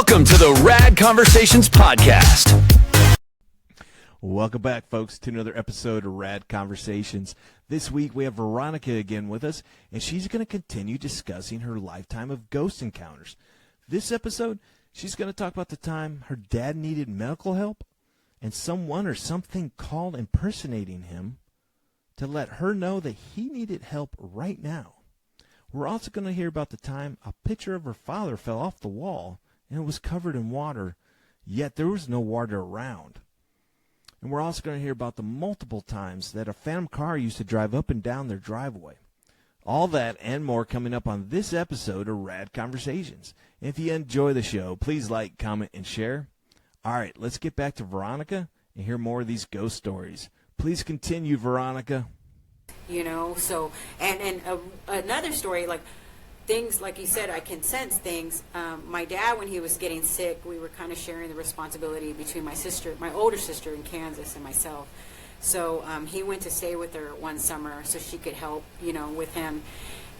Welcome to the RAD Conversations podcast. Welcome back, folks, to another episode of RAD Conversations. This week we have Veronica again with us, and she's going to continue discussing her lifetime of ghost encounters. This episode, she's going to talk about the time her dad needed medical help, and someone or something called impersonating him to let her know that he needed help right now. We're also going to hear about the time a picture of her father fell off the wall and it was covered in water, yet there was no water around. And we're also going to hear about the multiple times that a phantom car used to drive up and down their driveway. All that and more coming up on this episode of RAD Conversations. If you enjoy the show, please like, comment, and share. All right, let's get back to Veronica and hear more of these ghost stories. Please continue, Veronica. You know, so, and another story, like, things, like you said, I can sense things. My dad, when he was getting sick, we were kind of sharing the responsibility between my older sister in Kansas and myself. So he went to stay with her one summer so she could help, you know, with him.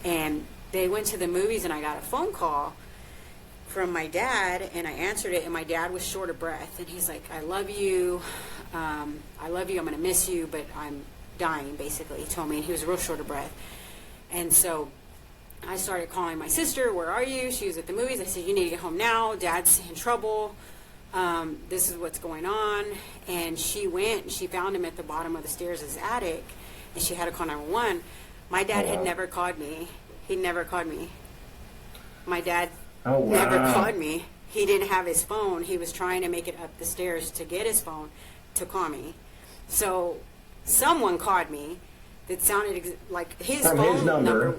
And they went to the movies, and I got a phone call from my dad, and I answered it, and my dad was short of breath. And he's like, I love you, I'm going to miss you, but I'm dying, basically, he told me. And he was real short of breath. And so I started calling my sister, where are you? She was at the movies. I said, you need to get home now. Dad's in trouble. This is what's going on. And she went and she found him at the bottom of the stairs of his attic, and she had to call 911. My dad had never called me. He never called me. My dad never called me. He didn't have his phone. He was trying to make it up the stairs to get his phone to call me. So someone called me that sounded like his phone number.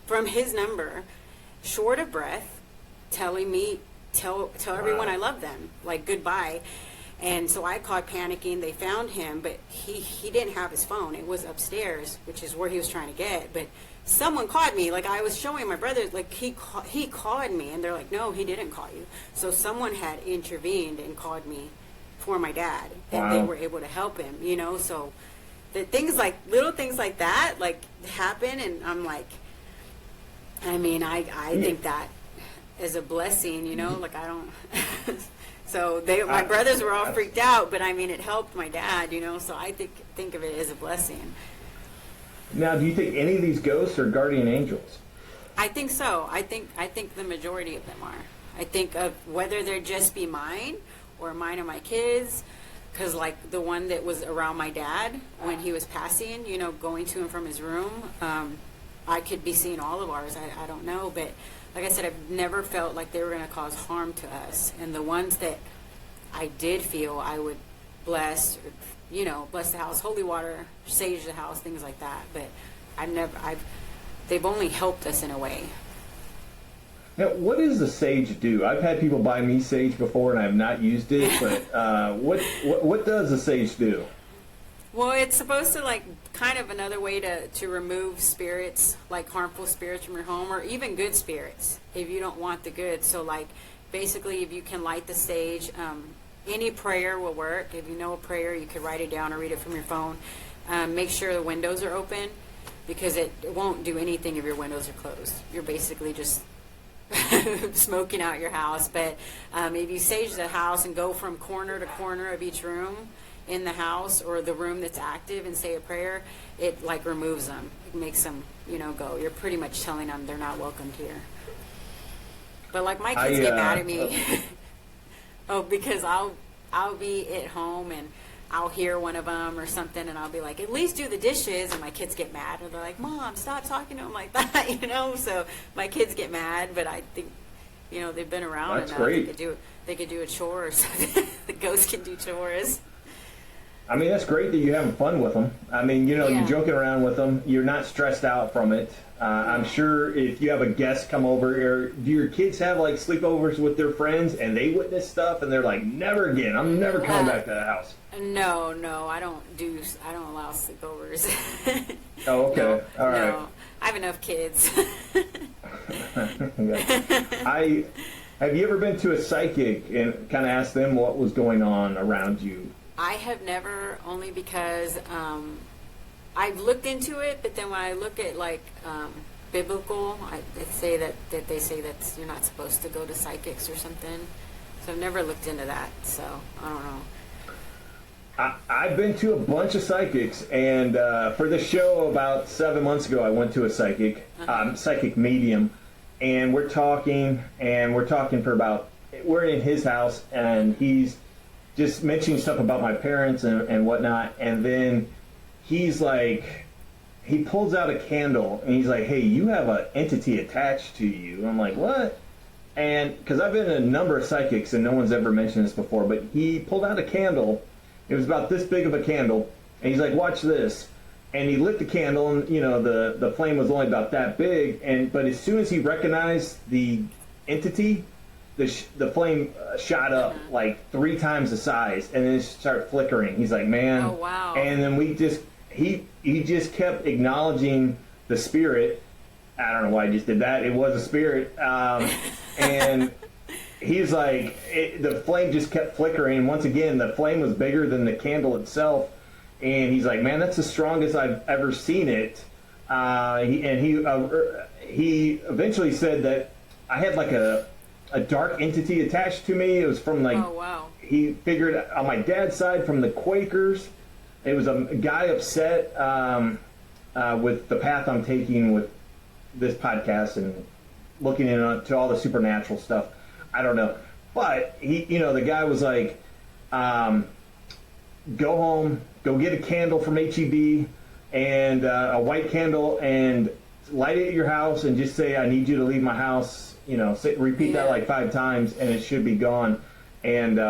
From his number, short of breath, telling me, tell everyone I love them, like goodbye. And so I called panicking. They found him, but he didn't have his phone. It was upstairs, which is where he was trying to get. But someone called me. Like, I was showing my brother, like, he called me, and they're like, no, he didn't call you. So someone had intervened and called me for my dad, and they were able to help him, you know. So the things like, little things like that, like, happen, and I'm like, I mean, I think that is a blessing, you know, like, I don't, so my brothers were all freaked out, but I mean, it helped my dad, you know, so I think of it as a blessing. Now, do you think any of these ghosts are guardian angels? I think so. I think the majority of them are. I think of whether they're just be mine or mine and my kids, because like the one that was around my dad when he was passing, you know, going to and from his room, I could be seeing all of ours. I don't know, but like I said, I've never felt like they were going to cause harm to us. And the ones that I did feel, I would bless, you know, bless the house, holy water, sage the house, things like that. But they've only helped us in a way. Now, what does the sage do? I've had people buy me sage before, and I have not used it. But what does the sage do? Well, it's supposed to, like, kind of another way to remove spirits, like harmful spirits from your home, or even good spirits if you don't want the good. So, like, basically, if you can light the sage, any prayer will work. If you know a prayer, you could write it down or read it from your phone. Make sure the windows are open, because it won't do anything if your windows are closed. You're basically just smoking out your house. But if you sage the house and go from corner to corner of each room in the house or the room that's active and say a prayer, it like removes them. It makes them, you know, go. You're pretty much telling them they're not welcomed here. But like my kids get mad at me. Because I'll be at home and I'll hear one of them or something, and I'll be like, at least do the dishes, and my kids get mad, and they're like, Mom, stop talking to them like that, you know. So my kids get mad, but I think, you know, they've been around enough. They could do a chore or something. The ghosts can do chores. I mean, that's great that you're having fun with them. I mean, you know, You're joking around with them. You're not stressed out from it. I'm sure if you have a guest come over, do your kids have, like, sleepovers with their friends, and they witness stuff, and they're like, never again. I'm never coming back to the house. No, I don't allow sleepovers. Oh, okay. No, all right. No, I have enough kids. Have you ever been to a psychic and kind of asked them what was going on around you? I have never, only because I've looked into it, but then when I look at like biblical, they say that you're not supposed to go to psychics or something. So I've never looked into that. So I don't know. I've been to a bunch of psychics, and for the show about 7 months ago, I went to a psychic medium, and we're talking for about, we're in his house, and he's just mentioning stuff about my parents and whatnot, and then he's like, he pulls out a candle, and he's like, hey, you have an entity attached to you. And I'm like, what? And because I've been in a number of psychics, and no one's ever mentioned this before, but he pulled out a candle. It was about this big of a candle, and he's like, watch this. And he lit the candle, and the flame was only about that big, but as soon as he recognized the entity, the flame shot up like 3 times the size, and then it started flickering. He's like, man. Oh, wow. And then he just kept acknowledging the spirit. I don't know why I just did that. It was a spirit. And he's like, the flame just kept flickering. And once again, the flame was bigger than the candle itself. And he's like, man, that's the strongest I've ever seen it. He eventually said that I had like a dark entity attached to me. It was from like, oh, wow. He figured on my dad's side from the Quakers. It was a guy upset with the path I'm taking with this podcast and looking into all the supernatural stuff. I don't know. But the guy was like, go home, go get a candle from HEB and a white candle and light it at your house and just say, I need you to leave my house. Repeat that like 5 times and it should be gone. And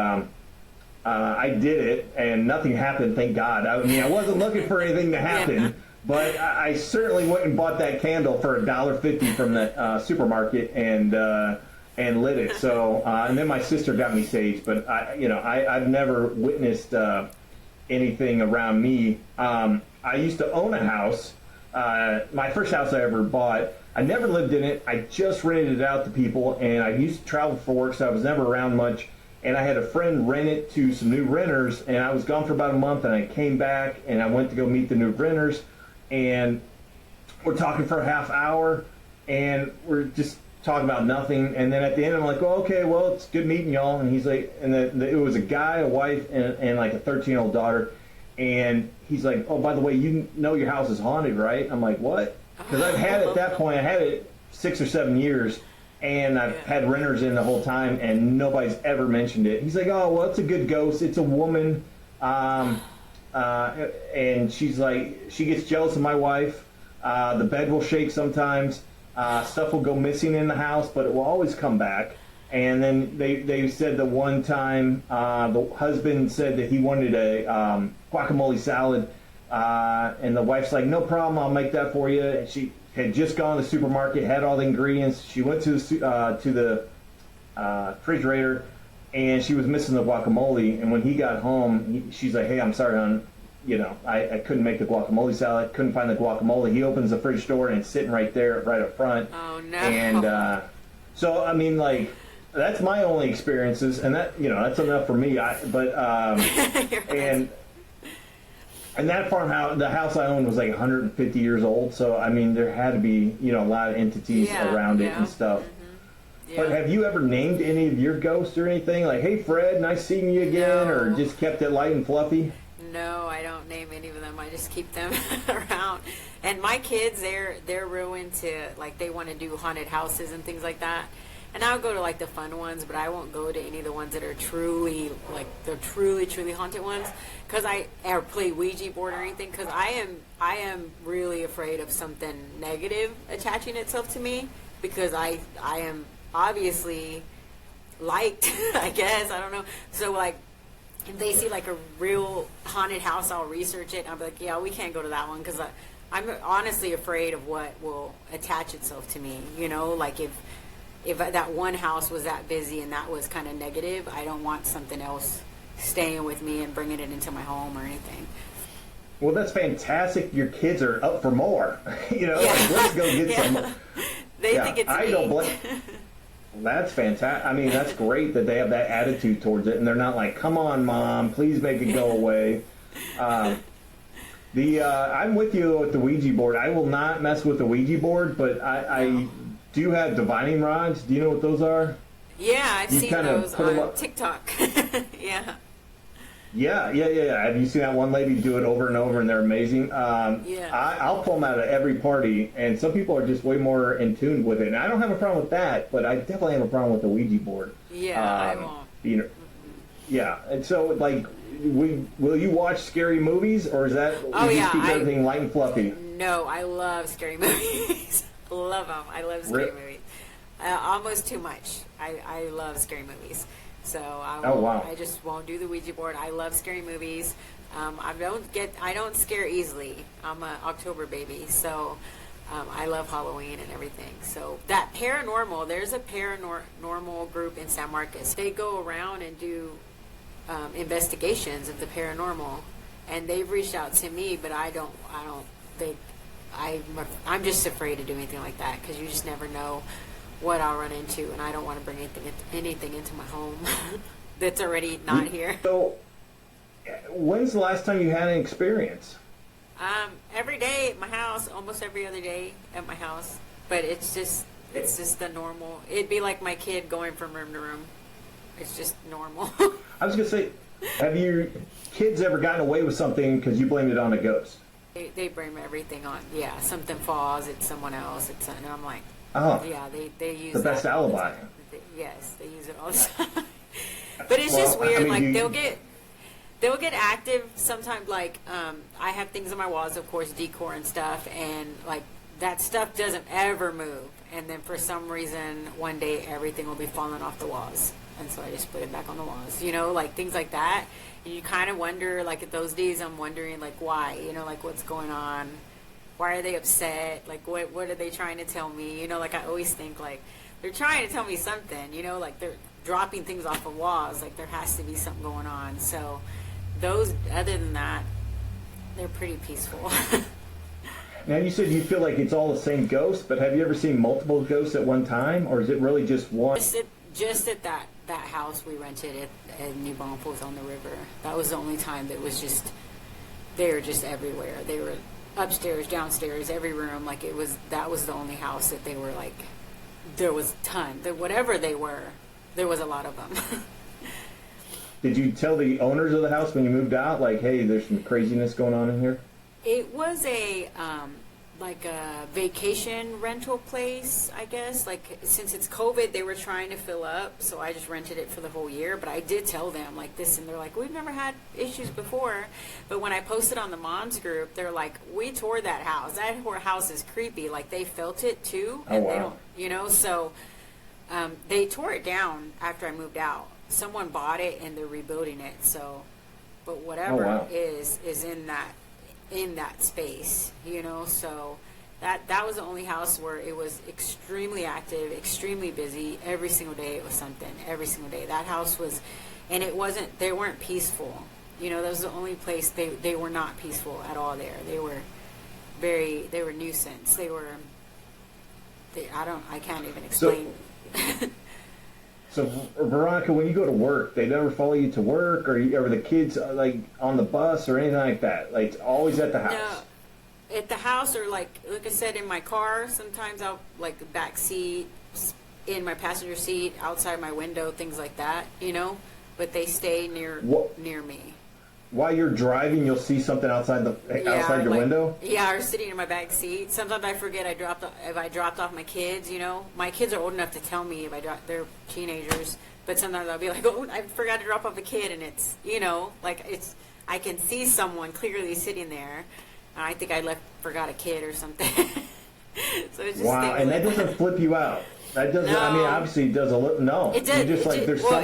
I did it and nothing happened, thank God. I mean, I wasn't looking for anything to happen, but I certainly went and bought that candle for $1.50 from the supermarket and lit it. So, and then my sister got me sage, but I've never witnessed anything around me. I used to own a house. My first house I ever bought. I never lived in it. I just rented it out to people, and I used to travel for work, so I was never around much. And I had a friend rent it to some new renters, and I was gone for about a month, and I came back, and I went to go meet the new renters, and we're talking for a half hour, and we're just talking about nothing. And then at the end, I'm like, well, it's good meeting y'all. And he's like, and it was a guy, a wife, and like a 13-year-old daughter. And he's like, oh, by the way, you know your house is haunted, right? I'm like, what? Because I've had it at that point, I had it 6 or 7 years, and I've had renters in the whole time, and nobody's ever mentioned it. He's like, oh, well, it's a good ghost. It's a woman. And she's like, she gets jealous of my wife. The bed will shake sometimes. Stuff will go missing in the house, but it will always come back. And then they said the one time the husband said that he wanted a guacamole salad, and the wife's like, no problem, I'll make that for you. And she had just gone to the supermarket, had all the ingredients. She went to the refrigerator, and she was missing the guacamole. And when he got home, she's like, hey, I'm sorry, hon. I couldn't make the guacamole salad, couldn't find the guacamole. He opens the fridge door, and it's sitting right there, right up front. Oh, no. And so, I mean, like, that's my only experiences, and that, that's enough for me. And that farmhouse, the house I owned was like 150 years old, so, I mean, there had to be, a lot of entities around it and stuff. Mm-hmm. Yeah. But have you ever named any of your ghosts or anything? Like, hey, Fred, nice seeing you again, or just kept it light and fluffy? No, I don't name any of them. I just keep them around. And my kids, they're real into, like, they want to do haunted houses and things like that. And I'll go to, like, the fun ones, but I won't go to any of the ones that are truly, like, the truly haunted ones. Or play Ouija board or anything, because I am really afraid of something negative attaching itself to me, because I am obviously liked, I guess, I don't know. So, like, if they see, like, a real haunted house, I'll research it. I'll be like, yeah, we can't go to that one, because I'm honestly afraid of what will attach itself to me. Like, if that one house was that busy and that was kind of negative, I don't want something else staying with me and bringing it into my home or anything. Well, that's fantastic. Your kids are up for more. Like, let's go get some. They think it's I neat. don't blame. That's fantastic. I mean, that's great that they have that attitude towards it, and they're not like, come on, Mom, please make it go away. I'm with you with the Ouija board. I will not mess with the Ouija board, but I do have divining rods. Do you know what those are? Yeah, I've You seen kind of those put 'em on up. TikTok. Yeah. Yeah. Have you seen that one lady do it over and over, and they're amazing? Yeah. I'll pull them out at every party, and some people are just way more in tune with it. And I don't have a problem with that, but I definitely have a problem with the Ouija board. Yeah, I won't. You know, yeah. And so, like, will you watch scary movies, or is that Oh, you yeah, just keep everything light and fluffy? No, I love scary movies. Love them. I love scary movies. Almost too much. I love scary movies. So I just won't do the Ouija board. I love scary movies. I don't scare easily. I'm an October baby, so I love Halloween and everything. So that paranormal, there's a paranormal group in San Marcos. They go around and do investigations of the paranormal, and they've reached out to me, but I'm just afraid to do anything like that because you just never know what I'll run into, and I don't want to bring anything into my home that's already not here. So, when's the last time you had an experience? Every day at my house, almost every other day at my house, but it's just the normal. It'd be like my kid going from room to room. It's just normal. I was gonna say, have your kids ever gotten away with something because you blamed it on a ghost? They blame everything on, something falls, it's someone else, and I'm like, Oh, yeah, they use the best that. alibi. Yes, they use it all the time. But it's just weird. I mean, they'll get active sometimes. Like I have things on my walls, of course, decor and stuff, and like that stuff doesn't ever move. And then for some reason, one day everything will be falling off the walls, and so I just put it back on the walls. You know, like things like that. And you kind of wonder, like at those days, I'm wondering, like why? You know, like what's going on. Why are they upset? Like, what are they trying to tell me? You know, like I always think, like, they're trying to tell me something, you know, like they're dropping things off of walls. Like, there has to be something going on. So, those, other than that, they're pretty peaceful. Now, you said you feel like it's all the same ghost, but have you ever seen multiple ghosts at one time, or is it really just one? Just at that house we rented at New Braunfels on the river. That was the only time that was just, they were just everywhere. They were upstairs, downstairs, every room. Like that was the only house that they were like, there was a ton. That whatever they were, there was a lot of them. Did you tell the owners of the house when you moved out, like, hey, there's some craziness going on in here? It was a vacation rental place, I guess. Like, since it's COVID, they were trying to fill up, so I just rented it for the whole year. But I did tell them, like, this, and they're like, we've never had issues before. But when I posted on the moms group, they're like, we tore that house. That house is creepy. Like, they felt it, too. Oh, and wow. They don't, you know, so they tore it down after I moved out. Someone bought it, and they're rebuilding it, so... But whatever wow. is in that space, you know, so that was the only house where it was extremely active, extremely busy. Every single day it was something. Every single day. That house was, and they weren't peaceful. You know, that was the only place they were not peaceful at all there. They were nuisance. I can't even explain. So, Veronica, when you go to work, they never follow you to work, or the kids like on the bus or anything like that? Like, always at the house? No, at the house, or like I said, in my car. Sometimes I'll like the back seat, in my passenger seat, outside my window, things like that. You know, but they stay near me. While you're driving, you'll see something outside your window? Yeah, or sitting in my back seat. Sometimes I forget if I dropped off my kids, you know. My kids are old enough to tell me if they're teenagers. But sometimes I'll be like, oh, I forgot to drop off a kid. And it's, you know, like I can see someone clearly sitting there. And I think I forgot a kid or something. So it's just wow, and that doesn't flip you out. That doesn't, I mean, obviously it does a little, no. It does. Just like, there's some...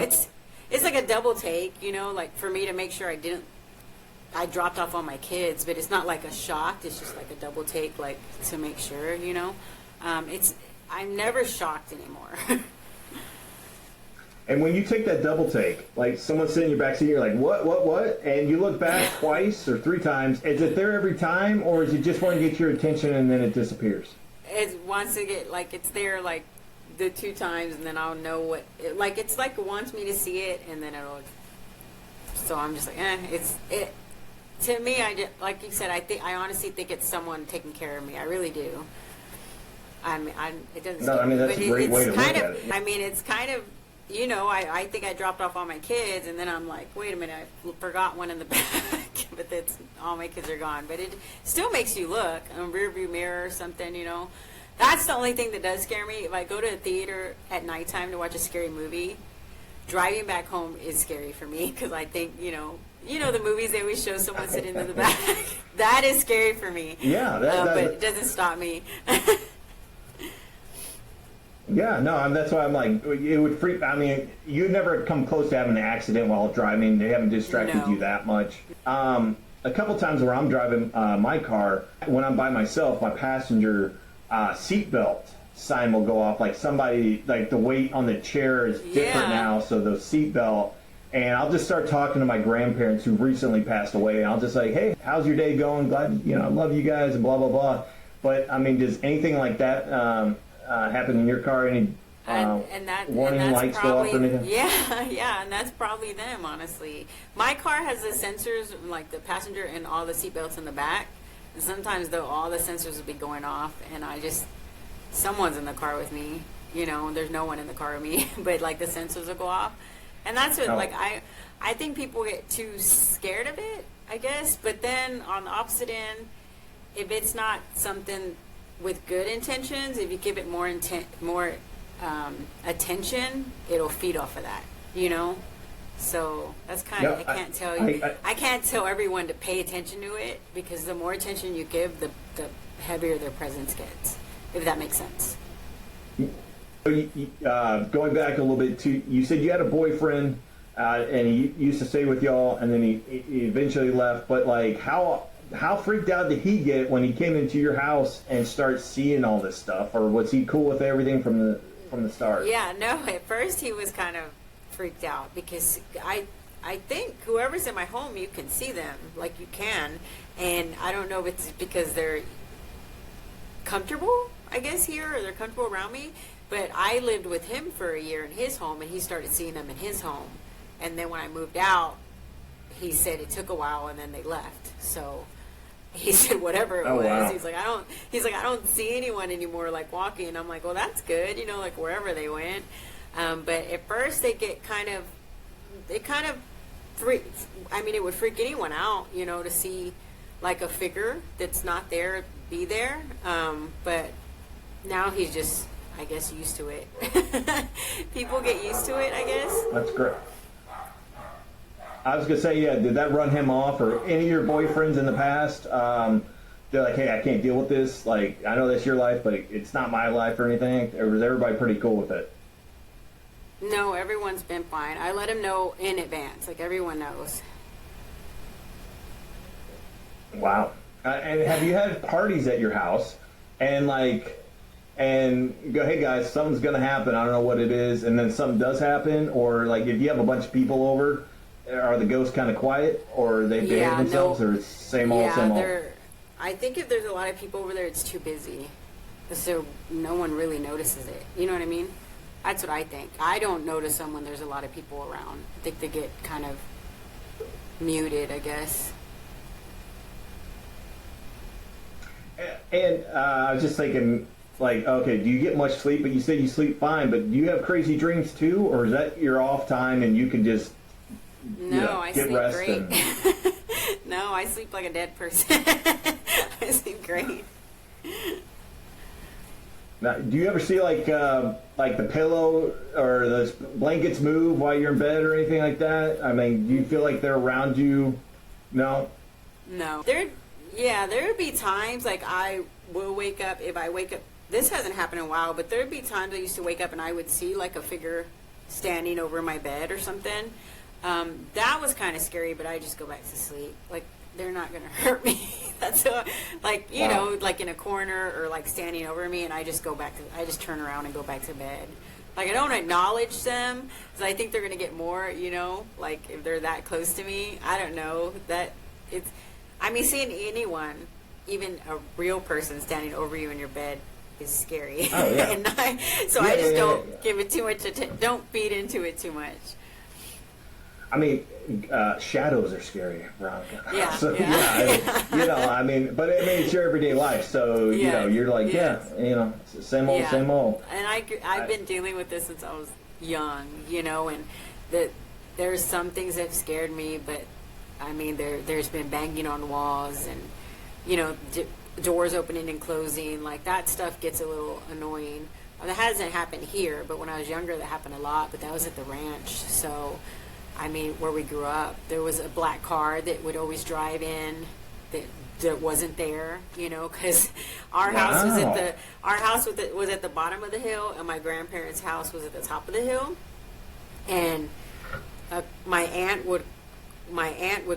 It's like a double take, you know, like for me to make sure I dropped off all my kids, but it's not like a shocked. It's just like a double take, like to make sure, you know. I'm never shocked anymore. And when you take that double take, like someone's sitting in your backseat, you're like, what? And you look back twice or three times. Is it there every time, or is it just want to get your attention and then it disappears? It wants to get, like, it's there, like, the 2 times, and then I'll know what, it's like it wants me to see it, and then it'll, so I'm just like, to me, like you said, I honestly think it's someone taking care of me. I really do. I mean, it doesn't. No, I mean, that's a great way to look at it. I mean, it's kind of I think I dropped off all my kids, and then I'm like, wait a minute, I forgot one in the back, but all my kids are gone. But it still makes you look, a rear view mirror or something, That's the only thing that does scare me. If I go to a theater at nighttime to watch a scary movie, driving back home is scary for me, because I think, the movies they always show someone sitting in the back. That is scary for me. Yeah, but it doesn't stop me. Yeah, no, that's why I'm like, it would freak. I mean, you'd never come close to having an accident while driving. They haven't distracted you that much. A couple times where I'm driving my car, when I'm by myself, my passenger seatbelt sign will go off. Like somebody, like the weight on the chair is different now, so the seatbelt. And I'll just start talking to my grandparents who recently passed away. I'll just like, hey, how's your day going? Glad, I love you guys, and blah, blah, blah. But, I mean, does anything like that happen in your car? Any warning lights go off or anything? Yeah, and that's probably them, honestly. My car has the sensors, like the passenger and all the seatbelts in the back. And sometimes, though, all the sensors will be going off, and someone's in the car with me. There's no one in the car with me, but, like, the sensors will go off. And that's what, I think people get too scared of it, I guess. But then, on the opposite end, if it's not something with good intentions, if you give it more attention, it'll feed off of that, So that's kind of, I can't tell everyone to pay attention to it, because the more attention you give, the heavier their presence gets, if that makes sense. Going back a little bit to, you said you had a boyfriend, and he used to stay with y'all, and then he eventually left. But like, how freaked out did he get when he came into your house and started seeing all this stuff, or was he cool with everything from the start? Yeah, no. At first, he was kind of freaked out, because I think whoever's in my home, you can see them, like you can, and I don't know if it's because they're comfortable, I guess, here, or they're comfortable around me. But I lived with him for a year in his home, and he started seeing them in his home. And then when I moved out, he said it took a while, and then they left. So he said whatever it was. Wow. He's like, I don't see anyone anymore, like walking. And I'm like, well, that's good, like wherever they went. But at first they kind of freak. I mean, it would freak anyone out, to see like a figure that's not there be there. But now he's just, I guess, used to it. People get used to it, I guess. That's great. I was going to say, did that run him off, or any of your boyfriends in the past? They're like, hey, I can't deal with this. Like, I know that's your life, but it's not my life or anything. Or was everybody pretty cool with it? No, everyone's been fine. I let him know in advance. Like, everyone knows. Wow. And have you had parties at your house and go, hey guys, something's going to happen, I don't know what it is, and then something does happen? Or like, if you have a bunch of people over, are the ghosts kind of quiet, or they behave themselves, or it's same old? I think if there's a lot of people over there, it's too busy, so no one really notices it. You know what I mean? That's what I think. I don't notice them when there's a lot of people around. I think they get kind of muted, I guess. And I was just thinking, like, okay, do you get much sleep? But you said you sleep fine, but do you have crazy dreams too, or is that your off time and you can just I get sleep rest? Great. No, I sleep like a dead person. I sleep great. Now, do you ever see like the pillow or the blankets move while you're in bed or anything like that? I mean, do you feel like they're around you? No. There would be times like I will wake up. If I wake up, this hasn't happened in a while, but there would be times I used to wake up and I would see like a figure standing over my bed or something. That was kind of scary, but I just go back to sleep. Like, they're not going to hurt me. That's like, you know, like in a corner or like standing over me, and I just I just turn around and go back to bed. Like, I don't acknowledge them because I think they're going to get more, like if they're that close to me. I don't know. Seeing anyone, even a real person standing over you in your bed is scary. Oh, yeah. And I just don't give it too much attention. Don't feed into it too much. I mean, shadows are scary, Veronica. Yeah. So, but it's your everyday life. So, you're like, same old, same old. And I've been dealing with this since I was young, you know, and there's some things that have scared me, but I mean, there's been banging on walls and, you know, doors opening and closing. Like, that stuff gets a little annoying. That hasn't happened here, but when I was younger, that happened a lot. But that was at the ranch. So, I mean, where we grew up, there was a black car that would always drive in that wasn't there, you know, because our house was at the bottom of the hill, and my grandparents' house was at the top of the hill. And my aunt would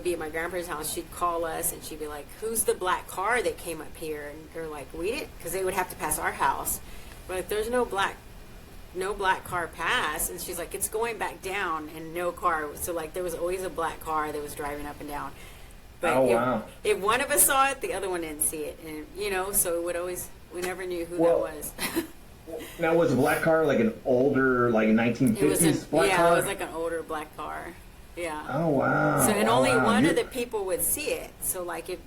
be at my grandparents' house. She'd call us, and she'd be like, "Who's the black car that came up here?" And they're like, "We didn't," because they would have to pass our house. We're like, "There's no black car pass." And she's like, "It's going back down," and no car. So, like, there was always a black car that was driving up and down. But if one of us saw it, the other one didn't see it, and you know, so we never knew who that was. Now, was a black car like an older, like 1950s black car? Yeah, it was like an older black car. Yeah. Oh, wow. So, and only one of the people would see it. So, like, if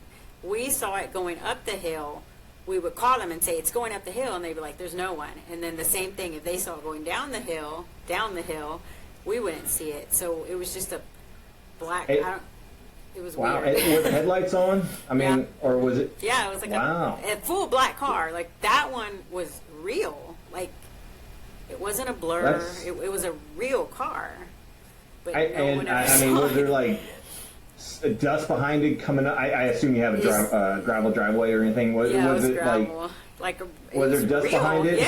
we saw it going up the hill, we would call them and say, "It's going up the hill," and they'd be like, "There's no one." And then the same thing, if they saw it going down the hill, we wouldn't see it. So it was just a black. It was wow. weird. Were the headlights on? I mean, yeah. Or was it? Yeah, it was like a full black car. Like, that one was real. Like, it wasn't a blur. It was a real car. But I mean, was there like dust behind it coming up? I assume you have a gravel driveway or anything. Was it gravel. Was there dust real. behind it?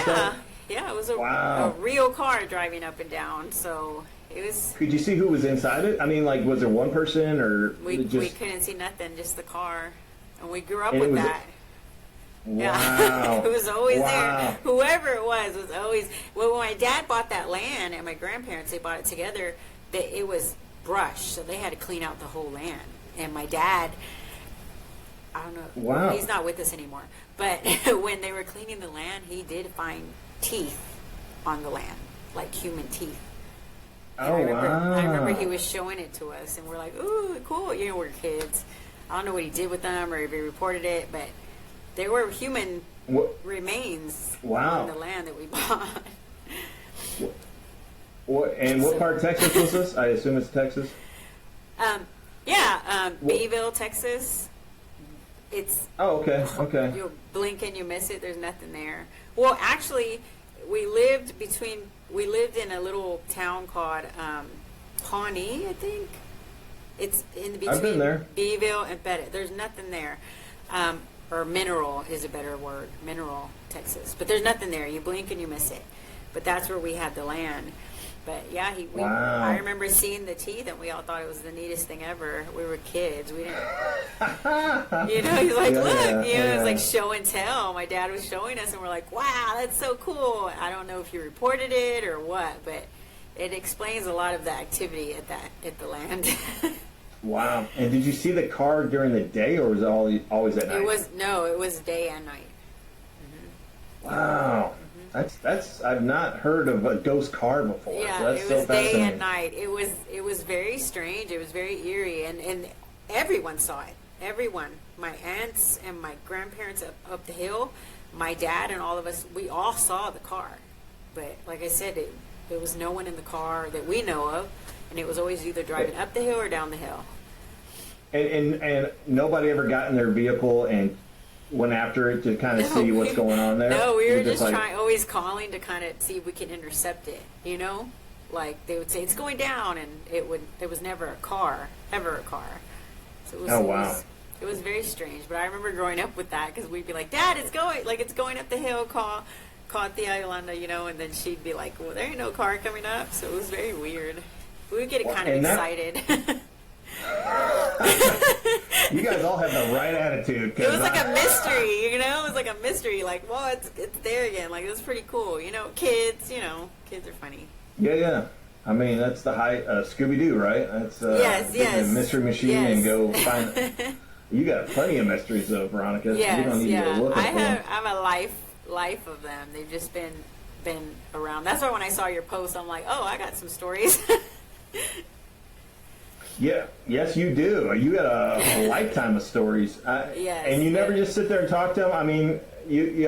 Yeah, it was a real car driving up and down. So it was. Could you see who was inside it? I mean, like, was there one person or we couldn't see nothing, just the car, and we grew up and with that. Wow. Yeah, it was always there. Whoever it was always. Well, when my dad bought that land and my grandparents, they bought it together. It was brush, so they had to clean out the whole land. And my dad, I don't know, wow. He's not with us anymore. But when they were cleaning the land, he did find teeth on the land, like human teeth. Oh, I remember he was showing it to us, and we're like, "Ooh, cool!" You know, we're kids. I don't know what he did with them or if he reported it, but there were human remains on the land that we bought. What part of Texas was this? I assume it's Texas. Beeville, Texas. It's. Oh, okay. You blink and you miss it. There's nothing there. Well, actually, we lived in a little town called Pawnee, I think. It's in between I've been there. Beeville and Pettit. There's nothing there. Or Mineral is a better word. Mineral, Texas. But there's nothing there. You blink and you miss it. But that's where we had the land. But yeah, I remember seeing the teeth, and we all thought it was the neatest thing ever. We were kids. We didn't, he's like, look, it was like show and tell. My dad was showing us, and we're like, wow, that's so cool. I don't know if you reported it or what, but it explains a lot of the activity at the land. Wow. And did you see the car during the day, or was it always at night? It was day and night. Mm-hmm. Wow. That's I've not heard of a ghost car before. Yeah, so that's it was so fascinating. day and night. It was very strange. It was very eerie, and everyone saw it. Everyone, my aunts and my grandparents up the hill, my dad and all of us, we all saw the car. But like I said, there was no one in the car that we know of, and it was always either driving up the hill or down the hill. And nobody ever got in their vehicle and went after it to kind of see what's going on there? No, we were just always calling to kind of see if we can intercept it, you know? Like, they would say, it's going down, and there was never a car, ever a car. So it was very strange. But I remember growing up with that, because we'd be like, Dad, it's going up the hill, call Tia Yolanda, you know? And then she'd be like, well, there ain't no car coming up. So it was very weird. We would get kind of excited. You guys all have the right attitude. It was like a mystery, you know? It was like a mystery, like, well, it's there again. Like, it was pretty cool. You know, kids are funny. Yeah. I mean, that's the high Scooby-Doo, right? That's yes. A mystery machine and go find it. You got plenty of mysteries, though, Veronica. Yes, you don't need to look I have a life of them. They've just been around. That's why when I saw your post, I'm like, oh, I got some stories. Yeah, yes, you do. You got a lifetime of stories. Yes, and you never just sit there and talk to them. I mean, you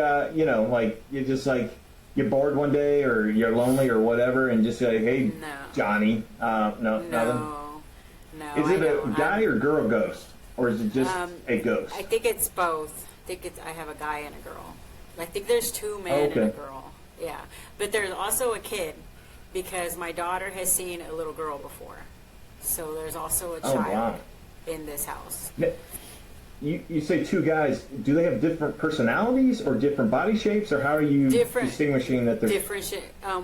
just like get bored one day or you're lonely or whatever, and just say, "Hey, No. Johnny." No, nothing. No. Is it a guy or girl ghost, or is it just a ghost? I think it's both. I have a guy and a girl. I think there's two men and a girl. Yeah, but there's also a kid, because my daughter has seen a little girl before. So there's also a child in this house. Now, you say two guys. Do they have different personalities or different body shapes, or how are you distinguishing that they're different?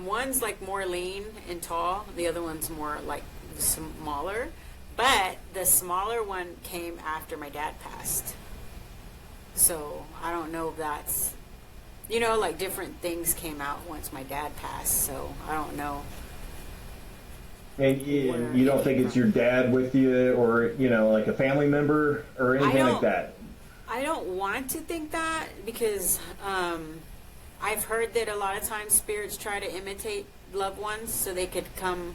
One's like more lean and tall. The other one's more like smaller. But the smaller one came after my dad passed. So I don't know if that's, like different things came out once my dad passed. So I don't know. And you don't think it's your dad with you, or like a family member or anything like that? I don't want to think that, because I've heard that a lot of times spirits try to imitate loved ones so they could come,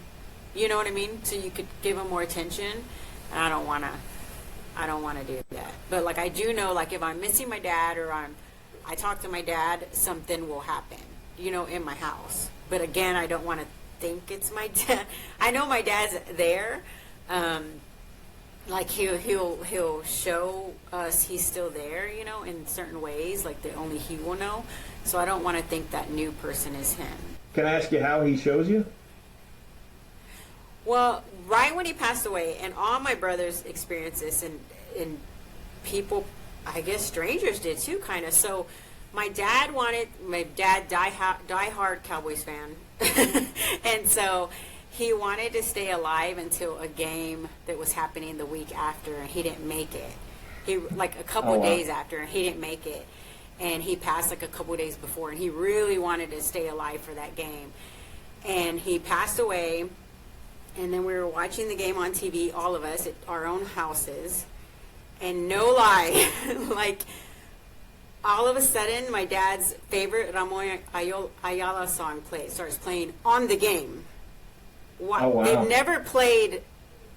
you know what I mean? So you could give them more attention. And I don't want to do that. But like I do know, like if I'm missing my dad or I talk to my dad, something will happen, in my house. But again, I don't want to think it's my dad. I know my dad's there. Like he'll show us he's still there, in certain ways, like that only he will know. So I don't want to think that new person is him. Can I ask you how he shows you? Well, right when he passed away, and all my brothers experienced this, and people, I guess strangers did too, kind of. So my dad, diehard Cowboys fan, and so he wanted to stay alive until a game that was happening the week after, and he didn't make it. He like a couple of days after, and he didn't make it, and he passed like a couple of days before, and he really wanted to stay alive for that game, and he passed away. And then we were watching the game on TV, all of us at our own houses, and no lie, like all of a sudden, my dad's favorite Ramon Ayala song starts playing on the game. Oh, wow. They've never played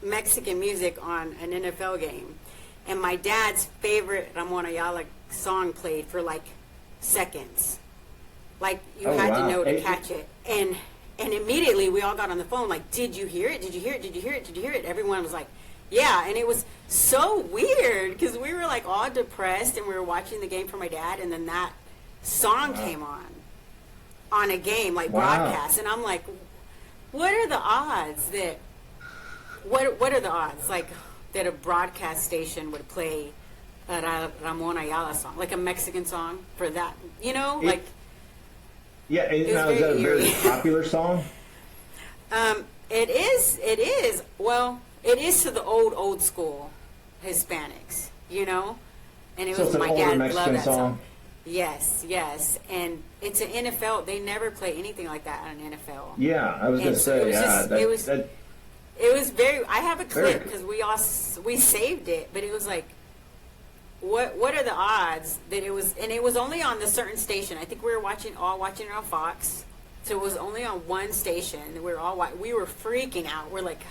Mexican music on an NFL game, and my dad's favorite Ramon Ayala song played for like seconds. Like you had to know to catch it, and immediately we all got on the phone like, did you hear it? Did you hear it? Did you hear it? Did you hear it? Everyone was like, yeah. And it was so weird because we were like all depressed and we were watching the game for my dad, and then that song came on a game, like broadcast. And I'm like, what are the odds that, what are the odds like that a broadcast station would play a Ramon Ayala song, like a Mexican song for that, like. Yeah, now is that a very popular song? It is. Well, it is to the old school Hispanics, And it was it's my an older dad Mexican loved that song. song. Yes, and it's an NFL. They never play anything like that on an NFL. Yeah, I was going to say. It was very. I have a clip because we saved it, but it was like. What are the odds that it was, and it was only on the certain station. I think we were all watching it on Fox, so it was only on one station. We were freaking out. We're like,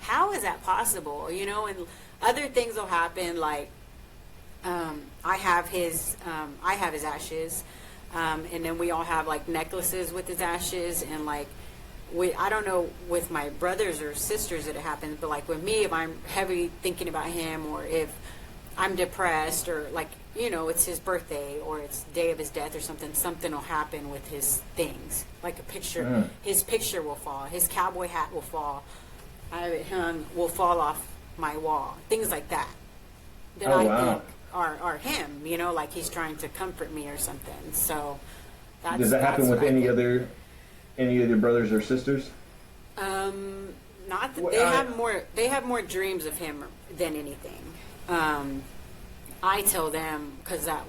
how is that possible? And other things will happen. Like, I have his ashes, and then we all have like necklaces with his ashes, and like, I don't know with my brothers or sisters that it happens, but like with me, if I'm heavy thinking about him, or if I'm depressed, or like, it's his birthday or it's day of his death or something will happen with his things. Like a picture, his picture will fall, his cowboy hat will fall, will fall off my wall. Things like that. I think are him, like he's trying to comfort me or something. So does that happen with any other brothers or sisters? Not that they have more dreams of him than anything. I tell them, because that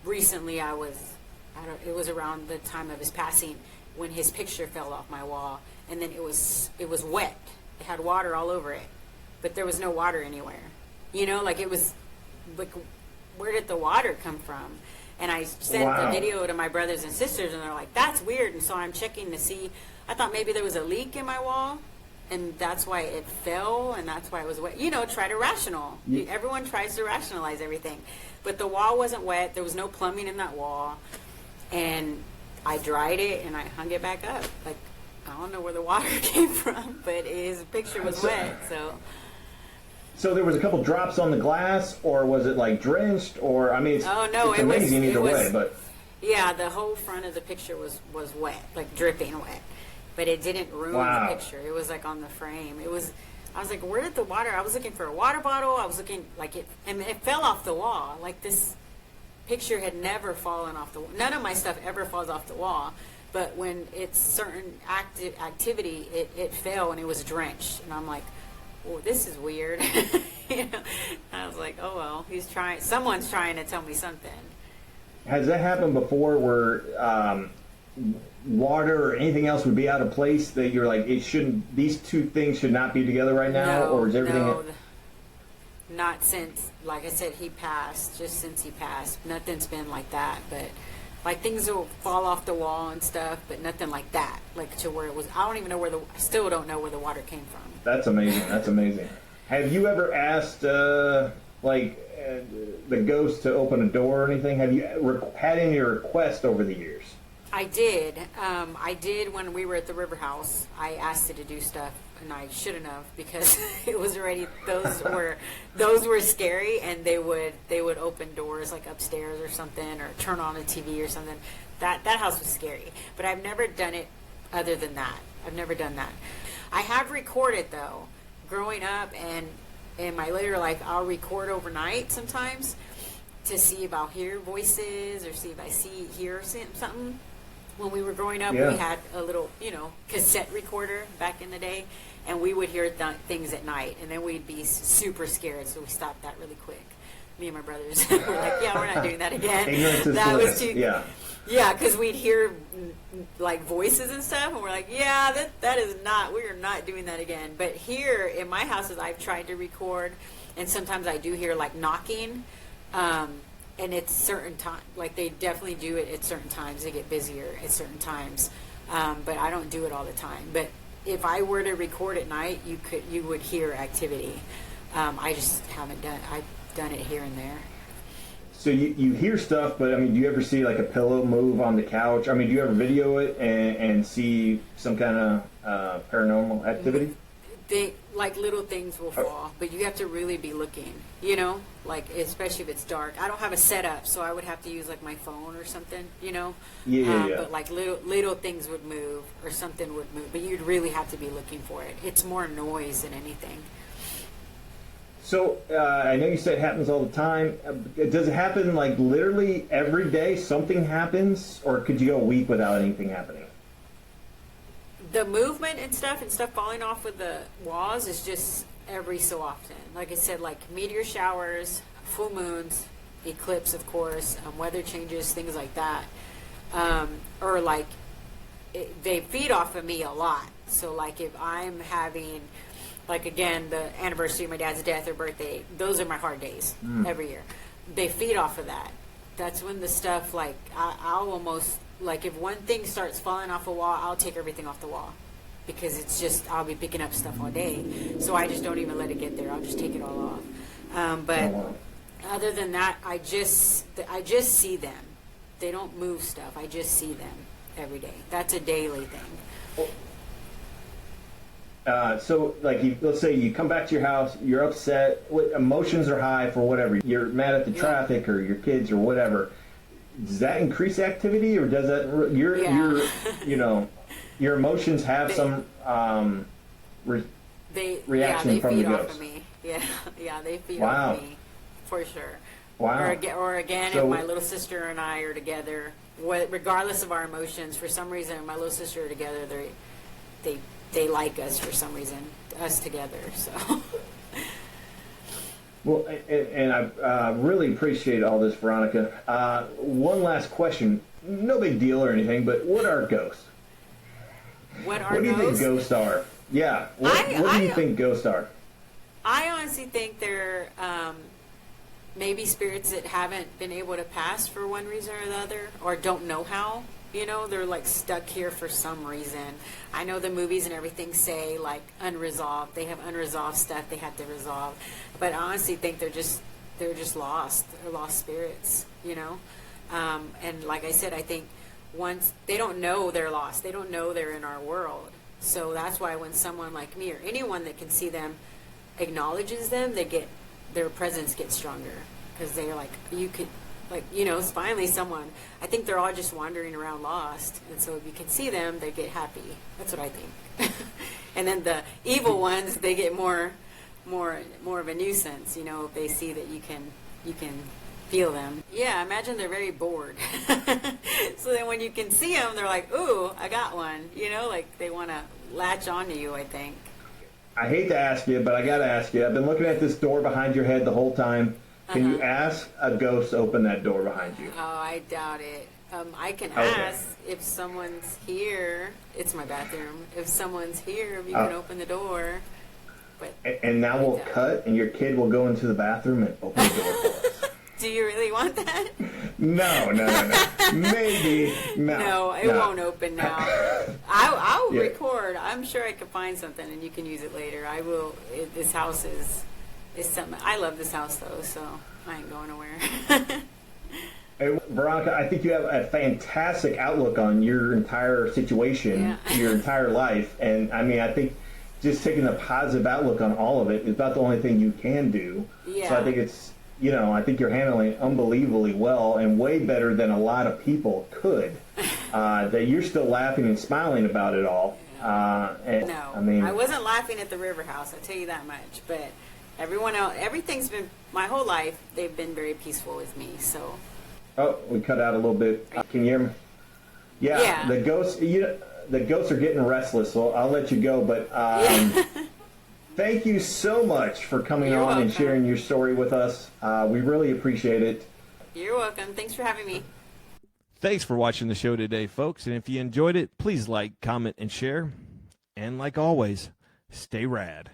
recently it was around the time of his passing when his picture fell off my wall, and then it was wet. It had water all over it, but there was no water anywhere. Like it was like, where did the water come from? And I sent the video to my brothers and sisters, and they're like, that's weird. And so I'm checking to see. I thought maybe there was a leak in my wall, and that's why it fell, and that's why it was wet. Try to rational. Everyone tries to rationalize everything. But the wall wasn't wet. There was no plumbing in that wall. and I dried it and I hung it back up. Like, I don't know where the water came from, but his picture was wet, so. So there was a couple drops on the glass, or was it like drenched, or, I mean, it's amazing either way, but. Yeah, the whole front of the picture was wet, like dripping wet, but it didn't ruin the picture. It was like on the frame. I was like, where did the water? I was looking for a water bottle. I was looking and it fell off the wall. Like, this picture had never fallen off the wall. None of my stuff ever falls off the wall, but when it's certain activity, it fell and it was drenched, and I'm like, oh, this is weird. I was like, oh well, someone's trying to tell me something. Has that happened before where water or anything else would be out of place, that you're like, these two things should not be together right now? No, or is everything... No, not since, like I said, he passed. Just since he passed, nothing's been like that. But like, things will fall off the wall and stuff, but nothing like that. Like, to where it was, I still don't know where the water came from. That's amazing. That's amazing. Have you ever asked, the ghost to open a door or anything? Have you had any requests over the years? I did. I did when we were at the river house. I asked it to do stuff, and I shouldn't have, because it was already, those were scary, and they would open doors like upstairs or something, or turn on a TV or something. That house was scary. But I've never done it other than that. I've never done that. I have recorded, though, growing up, and in my later life, I'll record overnight sometimes to see if I'll hear voices or see if I hear something. When we were growing up, we had a little, cassette recorder back in the day, and we would hear things at night, and then we'd be super scared, so we stopped that really quick. Me and my brothers were like, yeah, we're not doing that again. That was too... Yeah, because we'd hear like voices and stuff, and we're like, yeah, we are not doing that again. But here in my houses, I've tried to record, and sometimes I do hear like knocking, and it's certain time. Like, they definitely do it at certain times. They get busier at certain times, but I don't do it all the time. But if I were to record at night, you would hear activity. I just haven't done. I've done it here and there. So you hear stuff, but I mean, do you ever see like a pillow move on the couch? I mean, do you ever video it and see some kind of paranormal activity? Like, little things will fall, but you have to really be looking, like, especially if it's dark. I don't have a setup, so I would have to use like my phone or something, Yeah. But like little things would move, or something would move, but you'd really have to be looking for it. It's more noise than anything. So, I know you said it happens all the time. Does it happen, like, literally every day something happens, or could you go a week without anything happening? The movement and stuff falling off of the walls is just every so often. Like I said, like meteor showers, full moons, eclipse, of course, weather changes, things like that. Or, like, they feed off of me a lot. So, like, if I'm having... Like, again, the anniversary of my dad's death or birthday, those are my hard days every year. They feed off of that. That's when the stuff, like, I'll almost, like, if one thing starts falling off a wall, I'll take everything off the wall. Because it's just, I'll be picking up stuff all day. So I just don't even let it get there. I'll just take it all off. But other than that, I just see them. They don't move stuff. I just see them every day. That's a daily thing. So, like, let's say you come back to your house, you're upset, emotions are high for whatever. You're mad at the traffic or your kids or whatever. Does that increase activity, or does that your emotions have some reaction from the ghost? Off of me. Yeah, they feed off of me for sure. Wow. Or again, if my little sister and I are together, regardless of our emotions, for some reason, my little sister are together, they like us for some reason, us together. So. Well, and I really appreciate all this, Veronica. One last question. No big deal or anything, but what are ghosts? What do you think ghosts are? Yeah. What do you think ghosts are? I honestly think they're maybe spirits that haven't been able to pass for one reason or the other, or don't know how. They're like stuck here for some reason. I know the movies and everything say like unresolved. They have unresolved stuff they have to resolve. But I honestly think they're just lost. They're lost spirits, And like I said, I think once they don't know they're lost, they don't know they're in our world. So that's why when someone like me or anyone that can see them acknowledges them, their presence gets stronger, because they're like, it's finally someone. I think they're all just wandering around lost, and so if you can see them, they get happy. That's what I think. And then the evil ones, they get more of a nuisance. If they see that you can feel them. Yeah, imagine they're very bored. So then when you can see them, they're like, ooh, I got one. Like they want to latch onto you, I think. I hate to ask you, but I got to ask you. I've been looking at this door behind your head the whole time. Can you ask a ghost to open that door behind you? Oh, I doubt it. I can ask if someone's here. It's my bathroom. If someone's here, if you can open the door. But and now we'll cut, and your kid will go into the bathroom and open the door for us. Do you really want that? No. Maybe. No, it won't open now. I'll record. I'm sure I could find something, and you can use it later. I will. This house is something. I love this house, though, so I ain't going nowhere. Hey, Veronica, I think you have a fantastic outlook on your entire situation, your entire life. And, I think just taking a positive outlook on all of it is about the only thing you can do. Yeah. So I think it's, I think you're handling it unbelievably well and way better than a lot of people could. That you're still laughing and smiling about it all. No, I wasn't laughing at the river house, I'll tell you that much. But everyone else, everything's been, my whole life, they've been very peaceful with me, so. Oh, we cut out a little bit. Can you hear me? Yeah. The ghosts, the ghosts are getting restless, so I'll let you go. But thank you so much for coming You're on welcome. and sharing your story with us. We really appreciate it. You're welcome. Thanks for having me. Thanks for watching the show today, folks. And if you enjoyed it, please like, comment, and share. And like always, stay rad.